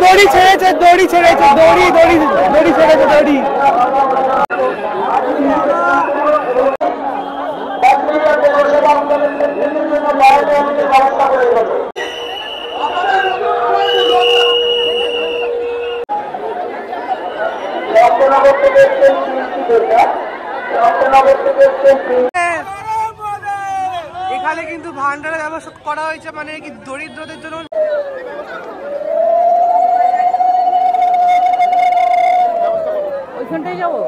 দড়ি ছেড়েছে, দড়ি ছেড়েছে, দড়ি দড়ি দড়ি ছেড়েছে, দড়ি। এখানে কিন্তু ভান্ডারের ব্যবস্থা করা হয়েছে, মানে কি দরিদ্রদের জন্য। ওইখানটাই যাবো।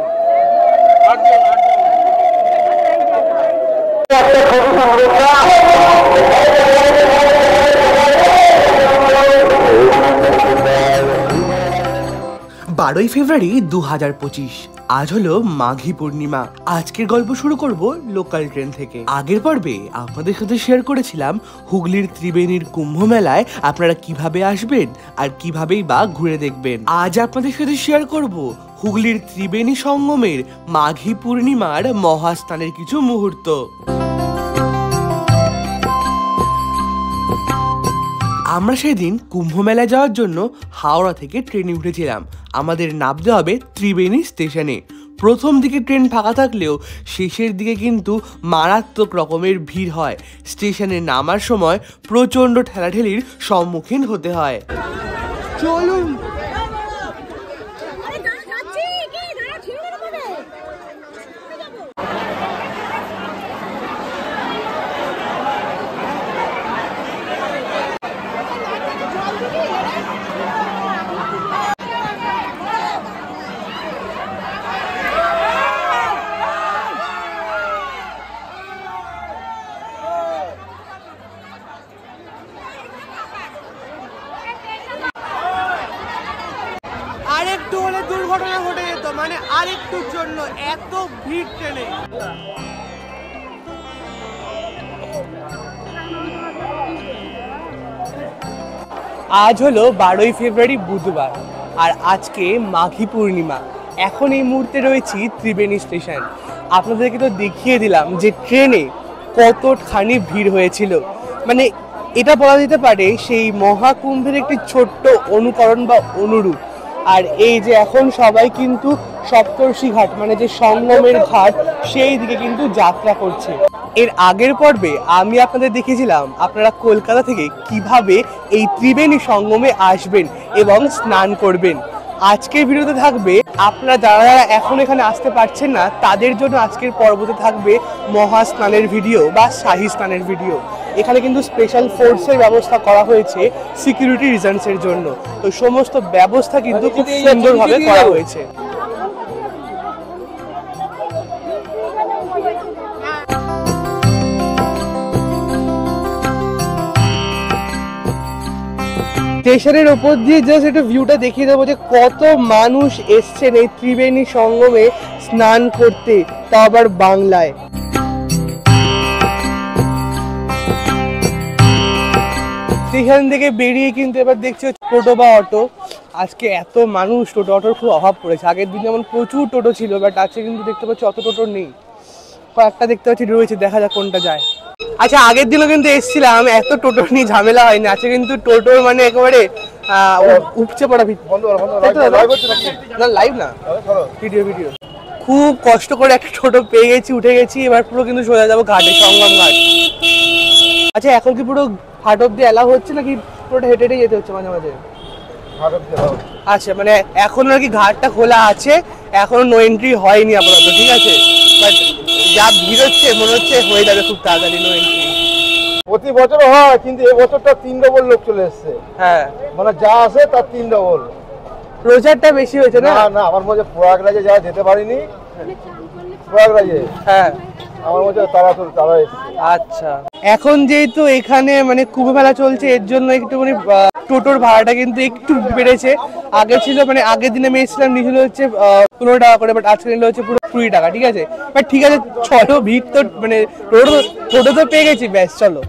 বারোই ফেব্রুয়ারি 2025, আজ হলো মাঘী পূর্ণিমা। আজকের গল্প শুরু করব লোকাল ট্রেন থেকে। আগের পর্বে আপনাদের সাথে শেয়ার করেছিলাম হুগলির ত্রিবেণীর কুম্ভ মেলায় আপনারা কিভাবে আসবেন আর কিভাবেই বা ঘুরে দেখবেন। আজ আপনাদের সাথে শেয়ার করব হুগলির ত্রিবেণী সঙ্গমের মাঘী পূর্ণিমার মহাস্নানের কিছু মুহূর্ত। আমরা সেদিন কুম্ভ মেলায় যাওয়ার জন্য হাওড়া থেকে ট্রেনে উঠেছিলাম। আমাদের নামতে হবে ত্রিবেণী স্টেশনে। প্রথম দিকে ট্রেন ফাঁকা থাকলেও শেষের দিকে কিন্তু মারাত্মক রকমের ভিড় হয়। স্টেশনে নামার সময় প্রচণ্ড ঠেলাঠেলির সম্মুখীন হতে হয়। চলুন। আরেকটু হলে দুর্ঘটনা ঘটে যেত, মানে আরেকটুর জন্য এত ভিড় ট্রেনে। আজ হলো 12ই ফেব্রুয়ারি বুধবার, আর আজকে মাঘী পূর্ণিমা। এখন এই মুহূর্তে রয়েছি ত্রিবেণী স্টেশন। আপনাদেরকে তো দেখিয়ে দিলাম যে ট্রেনে কতখানি ভিড় হয়েছিল। মানে এটা বলা যেতে পারে সেই মহাকুম্ভের একটি ছোট্ট অনুকরণ বা অনুরূপ। আর এই যে এখন সবাই কিন্তু সপ্তর্ষি ঘাট, মানে যে সঙ্গমের ঘাট, সেই দিকে কিন্তু যাত্রা করছে। এর আগের পর্বে আমি আপনাদের দেখিয়েছিলাম আপনারা কলকাতা থেকে কিভাবে এই ত্রিবেণী সঙ্গমে আসবেন এবং স্নান করবেন। আজকের ভিডিওতে থাকবে আপনারা যারা যারা এখন এখানে আসতে পারছেন না তাদের জন্য আজকের পর্বতে থাকবে মহা স্নানের ভিডিও বা শাহী স্নানের ভিডিও। এখানে কিন্তু স্পেশাল ফোর্সের ব্যবস্থা করা হয়েছে সিকিউরিটি রিজনসের জন্য। তো সমস্ত ব্যবস্থা কিন্তু খুব সুন্দরভাবে করা হয়েছে। স্টেশনের ওপর দিয়ে জাস্ট একটা ভিউটা দেখিয়ে দেবো যে কত মানুষ এসছেন এই ত্রিবেণী সঙ্গমে স্নান করতে, তাও আবার বাংলায়। স্টেশন থেকে বেরিয়ে কিন্তু এবার দেখছি টোটো বা অটো। আজকে এত মানুষ, টোটো অটোর খুব অভাব পড়েছে। আগের দিন যেমন প্রচুর টোটো ছিল, বাট আজকে কিন্তু দেখতে পাচ্ছি অত টোটো নেই, কয়েকটা দেখতে পাচ্ছি রয়েছে, দেখা যাক কোনটা যায়। আচ্ছা, আগের দিনও কিন্তু এসেছিলাম, এত টোটো নিয়ে ঝামেলা হয়নি। আজকে কিন্তু টোটোর মানে একেবারে উপচে পড়া ভিড়। না লাইভ না, ভিডিও ভিডিও। খুব কষ্ট করে একটা টোটো পেয়ে গেছি, উঠে গেছি। এবার পুরো কিন্তু সোজা যাবো ঘাটে, সঙ্গম ঘাট। আচ্ছা, এখন কি পুরো ঘাট অব্দি এলাও হচ্ছে নাকি পুরোটা হেঁটে হেঁটে যেতে হচ্ছে মাঝে মাঝে? আচ্ছা, মানে এখন আর কি ঘাটটা খোলা আছে, এখনো নো এন্ট্রি হয়নি আপাতত, ঠিক আছে। বাট যা ভিড় হচ্ছে মনে হচ্ছে হয়ে যাবে খুব তাড়াতাড়ি নো এন্ট্রি। প্রতি বছর হয়, কিন্তু এবছরটা 3 ডবল লোক চলে এসছে। হ্যাঁ, মানে যা আছে তার 3 ডবল। প্রচারটা বেশি হয়েছে না? না, আমার মধ্যে প্রয়াগরাজে যা যেতে পারিনি, প্রয়াগরাজে হ্যাঁ আমার মধ্যে তারা এসছে। আচ্ছা, এখন যেহেতু এখানে মানে কুম্ভ মেলা চলছে, এর জন্য একটুখানি টোটোর ভাড়াটা কিন্তু একটু বেড়েছে। আগে ছিল, মানে আগের দিনে আমি এসেছিলাম নিয়েছিল হচ্ছে 15 টাকা করে, বাট আজকে নিল হচ্ছে পুরো 20 টাকা, ঠিক আছে। বাট ঠিক আছে, চলো, ভিড় তো মানে টোটো তো পেয়ে গেছি, ব্যাস চলো।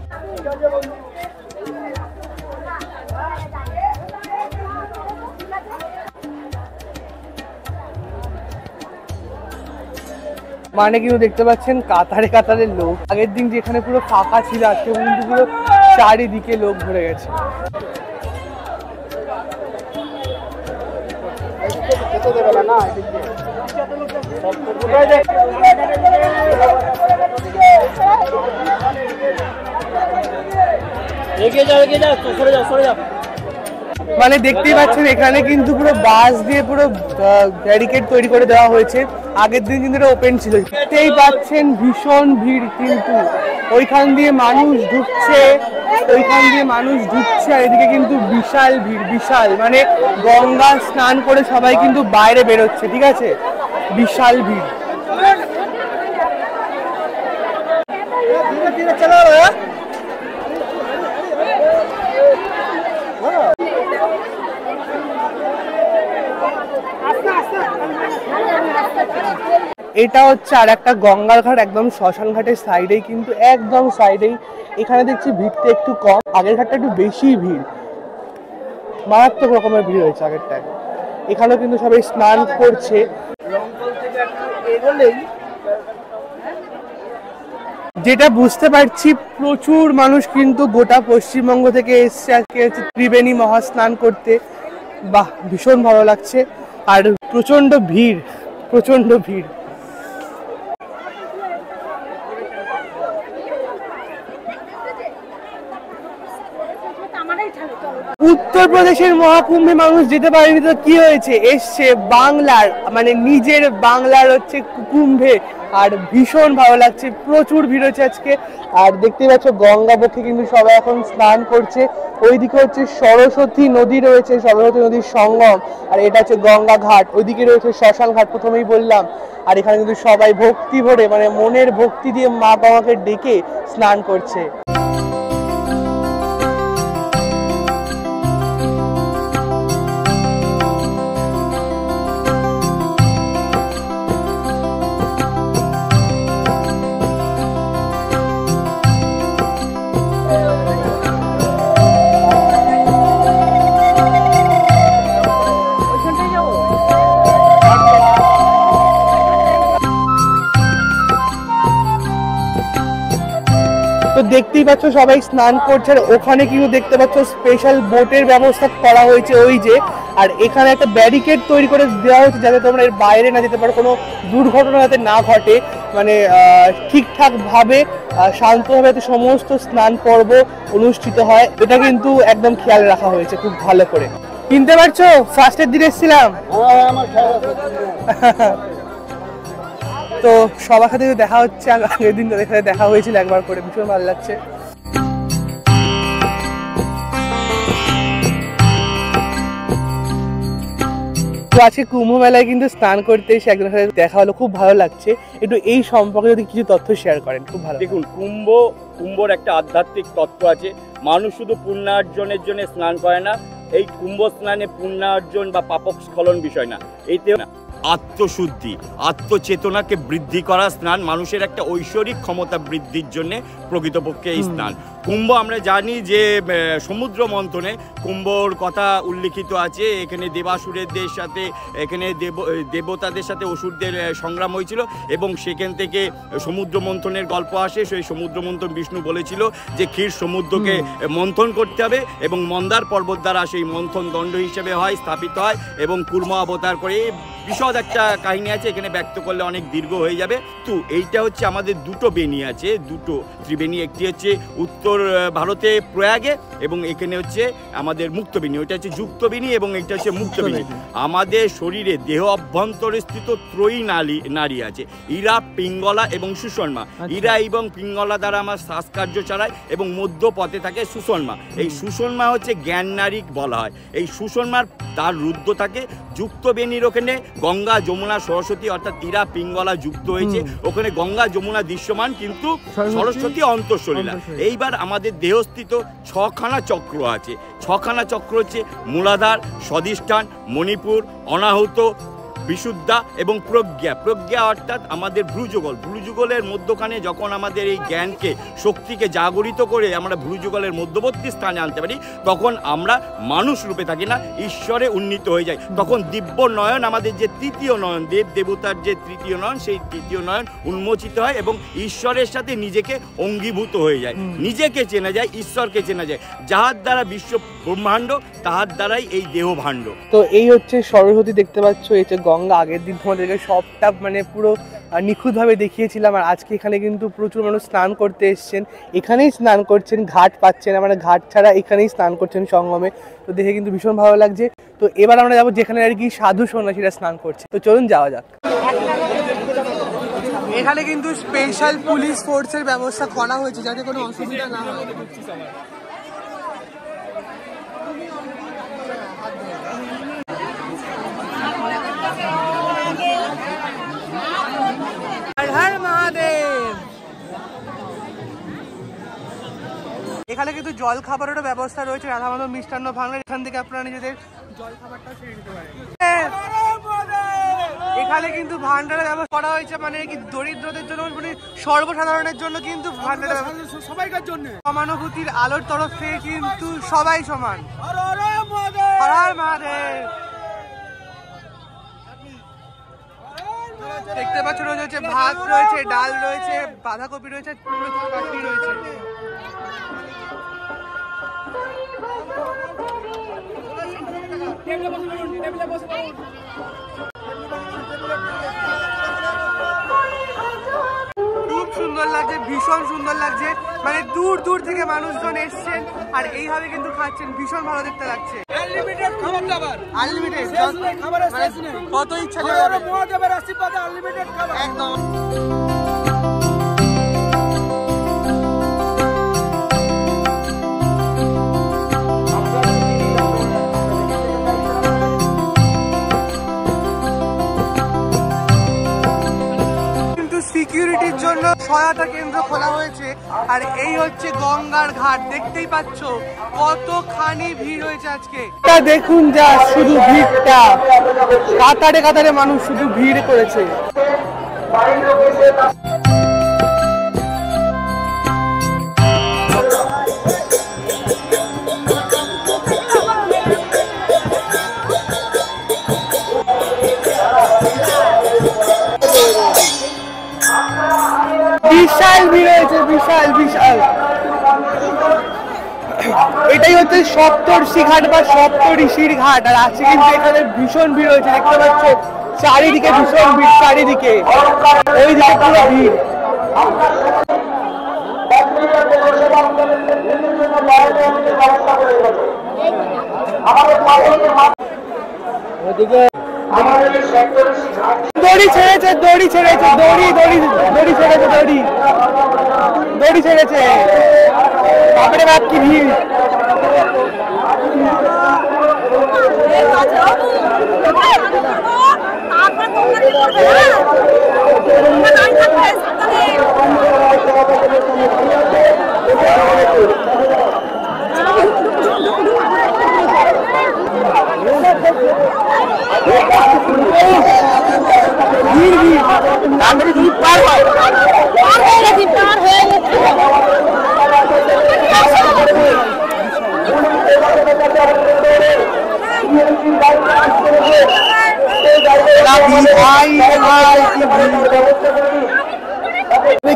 মানে কিন্তু দেখতে পাচ্ছেন কাতারে কাতারে লোক। আগের দিন যেখানে পুরো ফাঁকা ছিল, আজকে কিন্তু পুরো চারিদিকে লোক ভরে গেছে। মানে দেখতেই পাচ্ছেন এখানে কিন্তু পুরো বাঁশ দিয়ে পুরো ব্যারিকেড তৈরি করে দেওয়া হয়েছে। আগের দিন কিন্তু এটা ওপেন ছিল। দেখতেই পাচ্ছেন ভীষণ ভিড়, কিন্তু ওইখান দিয়ে মানুষ ঢুকছে, আর এদিকে কিন্তু বিশাল ভিড়, বিশাল। মানে গঙ্গা স্নান করে সবাই কিন্তু বাইরে বেরোচ্ছে, ঠিক আছে, বিশাল ভিড়। এটা হচ্ছে আর একটা গঙ্গার ঘাট, একদম শ্মশান ঘাটের সাইডেই, কিন্তু একদম সাইডেই। এখানে দেখছি ভিড়টা একটু কম, আগের ঘাটটা একটু বেশি ভিড়, মারাত্মক রকমের ভিড় হয়েছে আগেরটায়। এখানেও কিন্তু সবাই স্নান করছে। যেটা বুঝতে পারছি প্রচুর মানুষ কিন্তু গোটা পশ্চিমবঙ্গ থেকে এসছে আজকে ত্রিবেণী মহাস্নান করতে। বাহ, ভীষণ ভালো লাগছে। আর প্রচন্ড ভিড়, প্রচন্ড ভিড়। উত্তরপ্রদেশের মহাকুম্ভে মানুষ যেতে পারেনি, তো কি হয়েছে, এসছে বাংলার, মানে নিজের বাংলার হচ্ছে কুম্ভে। আর ভীষণ ভালো লাগছে, প্রচুর ভিড় হচ্ছে আজকে। আর দেখতে পাচ্ছ গঙ্গা পক্ষে কিন্তু সবাই এখন স্নান করছে। ওইদিকে হচ্ছে সরস্বতী নদী রয়েছে, সরস্বতী নদীর সঙ্গম। আর এটা হচ্ছে গঙ্গা ঘাট, ওইদিকে রয়েছে শ্মশান ঘাট, প্রথমেই বললাম। আর এখানে কিন্তু সবাই ভক্তি ভরে, মানে মনের ভক্তি দিয়ে মা বাবাকে ডেকে স্নান করছে। তো দেখতেই পাচ্ছ সবাই স্নান করছে। আর ওখানে কিন্তু দেখতে পাচ্ছ স্পেশাল বোটের ব্যবস্থা করা হয়েছে, ওই যে। আর এখানে একটা ব্যারিকেড তৈরি করে দেওয়া হয়েছে যাতে তোমরা এর বাইরে না যেতে পারো, কোনো দুর্ঘটনা যাতে না ঘটে, মানে ঠিকঠাক ভাবে শান্তভাবে যাতে সমস্ত স্নান পর্ব অনুষ্ঠিত হয়, এটা কিন্তু একদম খেয়াল রাখা হয়েছে খুব ভালো করে। কিনতে পারছো? ফার্স্টের দিন এসেছিলাম তো সবার সাথে দেখা হচ্ছে, আগের দিন তাদের সাথে দেখা হয়েছিল একবার করে, ভীষণ ভালো লাগছে। তো আজকে কুম্ভ মেলায় কিন্তু স্নান করতে এসে একজনের সাথে দেখা হলো, খুব ভালো লাগছে। একটু এই সম্পর্কে যদি কিছু তথ্য শেয়ার করেন, খুব ভালো। দেখুন, কুম্ভর একটা আধ্যাত্মিক তত্ত্ব আছে। মানুষ শুধু পুণ্যার্জনের জন্য স্নান করে না, এই কুম্ভ স্নানে পুণ্যার্জন বা পাপস্খলন বিষয় না, এইতে আত্মশুদ্ধি, আত্মচেতনাকে বৃদ্ধি করা স্নান, মানুষের একটা ঐশ্বরিক ক্ষমতা বৃদ্ধির জন্য প্রকৃতপক্ষে এই স্নান। কুম্ভ আমরা জানি যে সমুদ্র মন্থনে কুম্ভর কথা উল্লিখিত আছে। এখানে দেবাসুরদের সাথে, এখানে দেবতাদের সাথে অসুরদের সংগ্রাম হয়েছিল এবং সেখান থেকে সমুদ্র মন্থনের গল্প আসে। সেই সমুদ্র মন্থন বিষ্ণু বলেছিল যে ক্ষীর সমুদ্রকে মন্থন করতে হবে এবং মন্দার পর্বত দ্বারা সেই মন্থন দণ্ড হিসেবে হয়, স্থাপিত হয় এবং কুর্ম অবতার করে। বিশদ একটা কাহিনী আছে, এখানে ব্যক্ত করলে অনেক দীর্ঘ হয়ে যাবে। তো এইটা হচ্ছে আমাদের দুটো বেনি আছে, দুটো ত্রিবেণী। একটি হচ্ছে উত্তর ভারতে প্রয়াগে এবং এখানে হচ্ছে আমাদের মুক্তবেণী, ওইটা হচ্ছে যুক্তবেণী এবং এটা হচ্ছে মুক্তবেণী। আমাদের শরীরে দেহ অভ্যন্তরে স্থিত ত্রয়ী নারী আছে, ইরা, পিঙ্গলা এবং সুষর্মা। ইরা এবং পিঙ্গলা দ্বারা আমার শ্বাসকার্য চালায় এবং মধ্য পথে থাকে সুষর্মা। এই সুষর্মা হচ্ছে জ্ঞান নারী বলা হয়। এই সুষর্মার তার রুদ্র থাকে। যুক্তবেণীর ওখানে গঙ্গা, যমুনা, সরস্বতী অর্থাৎ ইরা, পিঙ্গলা যুক্ত হয়েছে। ওখানে গঙ্গা, যমুনা দৃশ্যমান, কিন্তু সরস্বতী অন্তঃসলীলা। এইবার আমাদের দেহস্থিত ছখানা চক্র আছে। ছখানা চক্র হচ্ছে মূলাধার, স্বাধিষ্ঠান, মণিপুর, অনাহুত, বিশুদ্ধা এবং প্রজ্ঞা অর্থাৎ আমাদের ভ্রুযুগলের মধ্যখানে যখন আমাদের এই জ্ঞানকে শক্তিকে জাগরিত করে আমরা ভ্রুযুগলের মধ্যবর্তী স্থানে আনতে পারি, তখন আমরা মানুষ রূপে থাকি না, ঈশ্বরে উন্নীত হয়ে যাই। তখন দিব্য নয়ন, আমাদের যে তৃতীয় নয়ন, দেবতার যে তৃতীয় নয়ন, সেই তৃতীয় নয়ন উন্মোচিত হয় এবং ঈশ্বরের সাথে নিজেকে অঙ্গীভূত হয়ে যায়, নিজেকে চেনা যায়, ঈশ্বরকে চেনা যায়। যাহার দ্বারা বিশ্ব ব্রহ্মাণ্ড, তাহার দ্বারাই এই দেহ ভাণ্ড। তো এই হচ্ছে সরস্বতী, দেখতে পাচ্ছ, এই হচ্ছে গঙ্গা। আগের দিন তোমাদেরকে সবটা মানে পুরো নিখুঁতভাবে দেখিয়েছিলাম। আর আজকে এখানে কিন্তু প্রচুর মানুষ স্নান করতে এসছেন, এখানেই স্নান করছেন, ঘাট পাচ্ছেন, মানে ঘাট ছাড়া এখানেই স্নান করছেন সঙ্গমে। তো দেখে কিন্তু ভীষণ ভালো লাগছে। তো এবার আমরা যাবো যেখানে আর কি সাধু সন্ন্যাসীরা স্নান করছে। তো চলুন যাওয়া যাক। এখানে কিন্তু স্পেশাল পুলিশ ফোর্সের ব্যবস্থা করা হয়েছে যাতে কোনো অসুবিধা না হয়। হর হর মহাদেব। এখানে কিন্তু জল খাবারেরও ব্যবস্থা রয়েছে, রাধা মাধব মিষ্টান্ন ভাঙার। এখান থেকে আপনারা নিজেদের জল খাবারটা সেরে নিতে পারেন। এখানে কিন্তু ভান্ডারের ব্যবস্থা করা হয়েছে, মানে কি দরিদ্রদের জন্য, মানে সর্বসাধারণের জন্য কিন্তু ভান্ডারের ব্যবস্থা, সবাইকার জন্য। সমানুভূতির আলোর তরফ থেকে কিন্তু সবাই সমান। হর হর মহাদেব। দেখতে পাচ্ছ রয়েছে ভাত রয়েছে, ডাল রয়েছে, বাঁধাকপি রয়েছে, কাঠি রয়েছে। খুব সুন্দর লাগছে, ভীষণ সুন্দর লাগছে, মানে দূর দূর থেকে মানুষজন এসছেন আর এইভাবে কিন্তু খাচ্ছেন, ভীষণ ভালো দেখতে লাগছে। আনলিমিটেড খাবার দাবার, আনলিমিটেড খাবারের শেষ নেই, কত ইচ্ছা করে মহাদেবের আশীর্বাদে আনলিমিটেড খাবার একদম। সিকিউরিটির জন্য সহায়তা কেন্দ্র খোলা হয়েছে। আর এই হচ্ছে গঙ্গার ঘাট, দেখতেই পাচ্ছ কতখানি ভিড় হয়েছে আজকে। দেখুন যা শুধু ভিড়টা, কাতারে কাতারে মানুষ শুধু ভিড় করেছে। বিশাল ভিড় হয়েছে, বিশাল বিশাল। এটাই হচ্ছে সপ্তর্ষি ঘাট বা সপ্তঋষির ঘাট। আর আজকে কিন্তু এখানে ভীষণ ভিড় হয়েছে, দেখতে পাচ্ছ চারিদিকে ভীষণ ভিড়, চারিদিকে ওইদিকে পুরো ভিড়। দড়ি ছেড়েছে, দড়ি ছেড়েছে, দড়ি দড়ি দড়ি ছেড়েছে, দড়ি দড়ি ছেড়েছে। বাপরে বাপ কি ভিড়।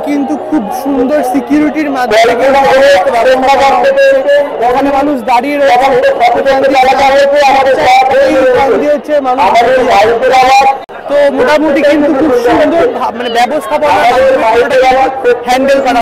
কিন্তু খুব সুন্দর সিকিউরিটির মাধ্যমে এখানে মানুষ দাঁড়িয়ে রয়েছে মানুষ। তো মোটামুটি কিন্তু খুব সুন্দর মানে ব্যবস্থাপনা হ্যান্ডেল করা।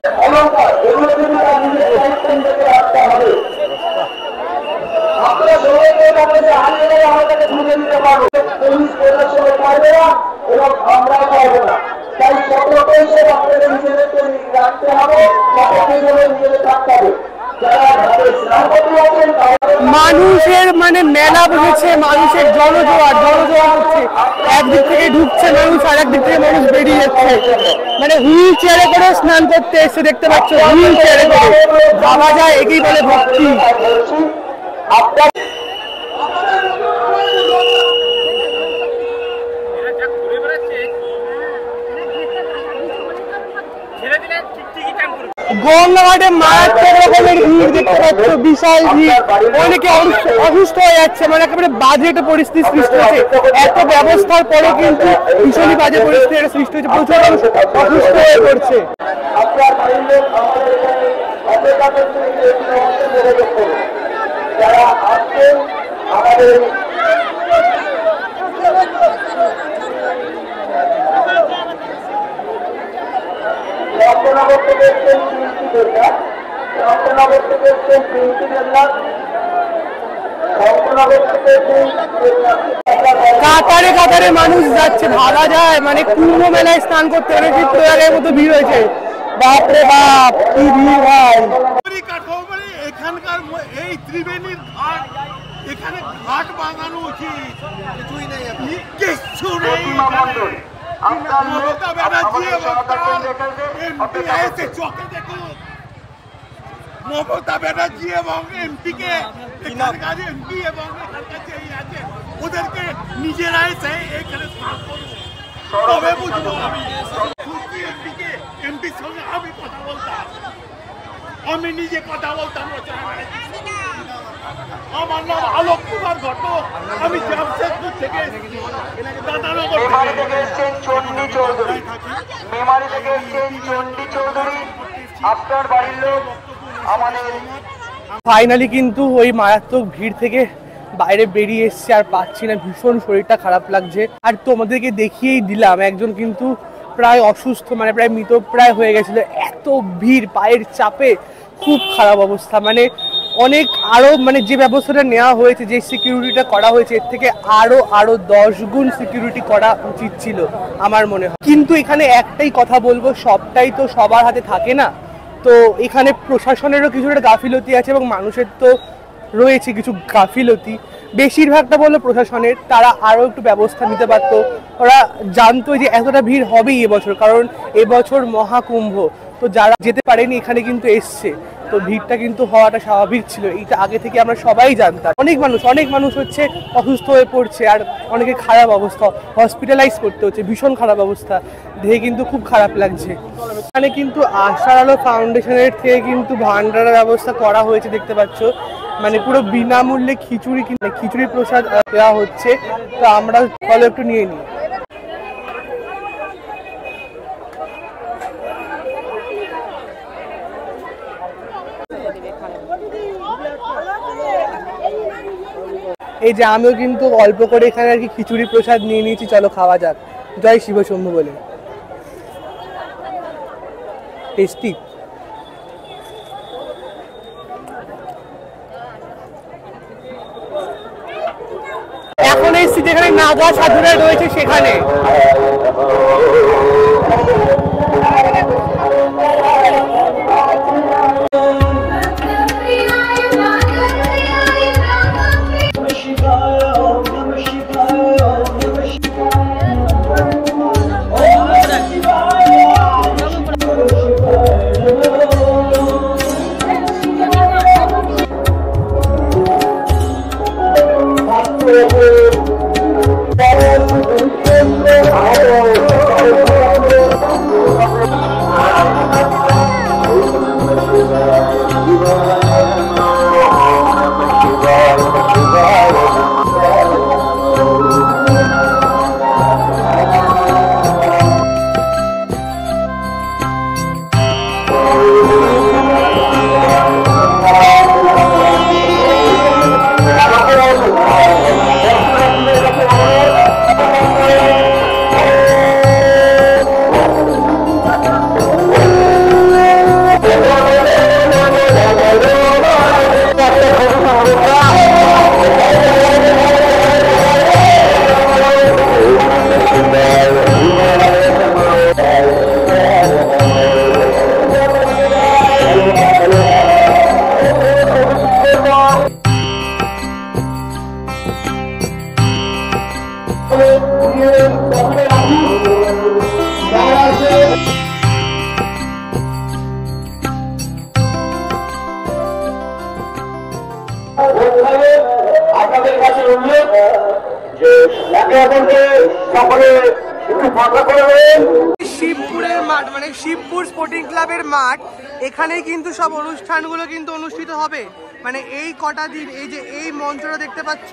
মানুষের মানে মেলা বসেছে, মানুষের জনজোয়ার হচ্ছে, একদিক থেকে ঢুকছে মানুষ আর একদিক থেকে মানুষ বেরিয়ে যাচ্ছে। মানে হুইল চেয়ারে করে স্নান করতে এসে, দেখতে পাচ্ছ হুইল চেয়ারে করে ভাবা যায়, একেই বলে ভক্তি। গঙ্গাঘাটে মারাত্মক রকমের ভিড় দেখতে পাচ্ছ, বিশাল ভিড়, অনেকে অসুস্থ হয়ে যাচ্ছে, মানে একেবারে বাজে একটা পরিস্থিতি সৃষ্টি হয়েছে। এত ব্যবস্থার পরে কিন্তু ভীষণই বাজে পরিস্থিতি একটা সৃষ্টি হয়েছে, প্রচুর মানুষ অসুস্থ হয়ে পড়ছে। যারা আসছেন আমাদের রক্তনগর থেকে এসছেন প্রিন্সি দেবনাথ, রক্তনগর থেকে এসছেন প্রিন্সি দেবনাথ, রক্তনগর থেকে কাতারে কাতারে মানুষ যাচ্ছে, ভাবা যায়, মানে কুম্ভ মেলায় স্নান করতে অনেক প্রয়াগের মতো ভিড় হয়েছে। বাপরে বাপ, কি ভিড় ভাই! এখানকার এই ত্রিবেণীর ঘাট, এখানে ঘাট বাঁধানো উচিত, কিচ্ছু নেই। মমতা ব্যানার্জি এবং চোখে দেখুন, মমতা ব্যানার্জি এবং এমপিকে, এখানকার এমপি এবং এখানকার যে আছে ওদেরকে নিজেরা এসে এখানে স্নান করবো, তবে বুঝবো আমি এমপিকে, এমপির সঙ্গে আমি কথা বলতাম, আমি নিজে কথা বলতাম। আমার নাম আলোক কুমার ঘটক, আমি জামশেদপুর থেকে এসেছি, দাদানগর থেকে এসেছেন চন্ডী চৌধুরী, মেমারি থেকে এসেছেন চন্ডী চৌধুরী, আপনার বাড়ির লোক আমাদের। ফাইনালি কিন্তু ওই মারাত্মক ভিড় থেকে বাইরে বেরিয়ে এসছে, আর পাচ্ছি না, ভীষণ শরীরটা খারাপ লাগছে। আর তোমাদেরকে দেখিয়েই দিলাম, একজন কিন্তু প্রায় অসুস্থ, মানে প্রায় মৃতপ্রায় হয়ে গেছিল, এত ভিড়, পায়ের চাপে খুব খারাপ অবস্থা। মানে অনেক আরো, মানে যে ব্যবস্থাটা নেওয়া হয়েছে, যে সিকিউরিটিটা করা হয়েছে, এর থেকে আরো 10 গুণ সিকিউরিটি করা উচিত ছিল আমার মনে হয়। কিন্তু এখানে একটাই কথা বলবো, সবটাই তো সবার হাতে থাকে না, তো এখানে প্রশাসনেরও কিছুটা গাফিলতি আছে এবং মানুষের তো রয়েছে কিছু গাফিলতি। বেশিরভাগটা বললো প্রশাসনের, তারা আরও একটু ব্যবস্থা নিতে পারত। ওরা জানতো যে এতটা ভিড় হবেই এবছর, কারণ এবছর মহাকুম্ভ, তো যারা যেতে পারেনি এখানে কিন্তু এসছে, তো ভিড়টা কিন্তু হওয়াটা স্বাভাবিক ছিল, এইটা আগে থেকে আমরা সবাই জানতাম। অনেক মানুষ হচ্ছে অসুস্থ হয়ে পড়ছে, আর অনেকে খারাপ অবস্থা, হসপিটালাইজ করতে হচ্ছে, ভীষণ খারাপ অবস্থা, দেখে কিন্তু খুব খারাপ লাগছে। এখানে কিন্তু আশার আলো ফাউন্ডেশনের থেকে কিন্তু ভান্ডারের ব্যবস্থা করা হয়েছে, দেখতে পাচ্ছ, মানে পুরো বিনামূল্যে খিচুড়ি প্রসাদ দেওয়া হচ্ছে। তো আমরা ফলো একটু নিয়ে নিই। এই যে আমিও কিন্তু অল্প করে এখানে আর কি খিচুড়ি প্রসাদ নিয়ে নিয়েছি, চলো খাওয়া যাক। জয় শিব শম্ভু বলে। টেস্টি। এখন এসছি যেখানে নাগা সাধুরা রয়েছে সেখানে। আপনাদের কাছে অনুরোধ যে একে অপরকে সকলে একটু ফাঁকা করে দেন। শিবপুরের মাঠ মানে শিবপুর স্পোর্টিং ক্লাবের মাঠ, এখানেই কিন্তু সব অনুষ্ঠানগুলো কিন্তু অনুষ্ঠিত হবে। মানে এই কটা দিন এই যে এই মঞ্চটা দেখতে পাচ্ছ,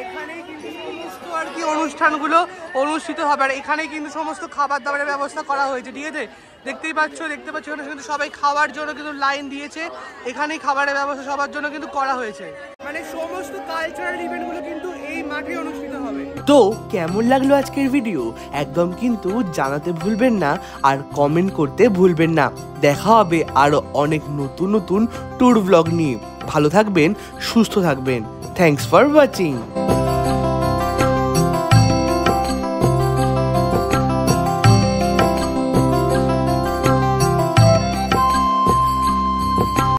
এখানেই কিন্তু সমস্ত আর কি অনুষ্ঠানগুলো অনুষ্ঠিত হবে। আর এখানেই কিন্তু সমস্ত খাবার দাবারের ব্যবস্থা করা হয়েছে, ঠিক আছে? দেখতে পাচ্ছ এখানে কিন্তু সবাই খাওয়ার জন্য কিন্তু লাইন দিয়েছে, এখানেই খাবারের ব্যবস্থা সবার জন্য কিন্তু করা হয়েছে। মানে সমস্ত কালচারাল ইভেন্টগুলো কিন্তু এই মাঠে অনুষ্ঠিত হবে। তো কেমন লাগলো আজকের ভিডিও একদম কিন্তু জানাতে ভুলবেন না, আর কমেন্ট করতে ভুলবেন না। দেখা হবে আরো অনেক নতুন নতুন ট্যুর ব্লগ নিয়ে। ভালো থাকবেন, সুস্থ থাকবেন। Thanks for watching.